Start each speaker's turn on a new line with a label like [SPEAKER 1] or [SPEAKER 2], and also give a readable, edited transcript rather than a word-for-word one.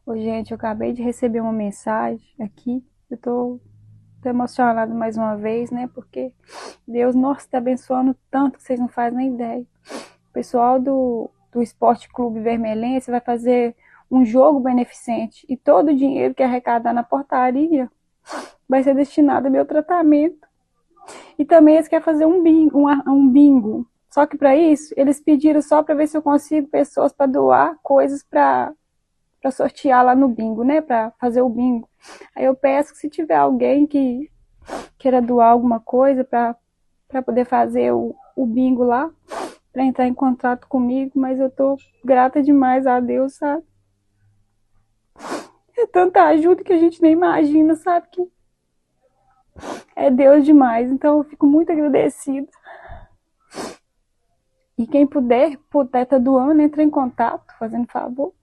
[SPEAKER 1] Ô, gente, eu acabei de receber uma mensagem aqui. Eu tô emocionada mais uma vez, né? Porque Deus, nossa, está abençoando tanto que vocês não fazem nem ideia. O pessoal do Esporte Clube Vermelhense vai fazer um jogo beneficente e todo o dinheiro que arrecadar na portaria vai ser destinado ao meu tratamento. E também eles querem fazer um bingo. Só que para isso, eles pediram só para ver se eu consigo pessoas para doar coisas para sortear lá no bingo, né? Para fazer o bingo. Aí eu peço que se tiver alguém que queira doar alguma coisa para poder fazer o bingo lá, para entrar em contato comigo, mas eu tô grata demais a Deus, sabe? É tanta ajuda que a gente nem imagina, sabe? Que é Deus demais. Então eu fico muito agradecida. E quem puder estar doando, entra em contato, fazendo favor.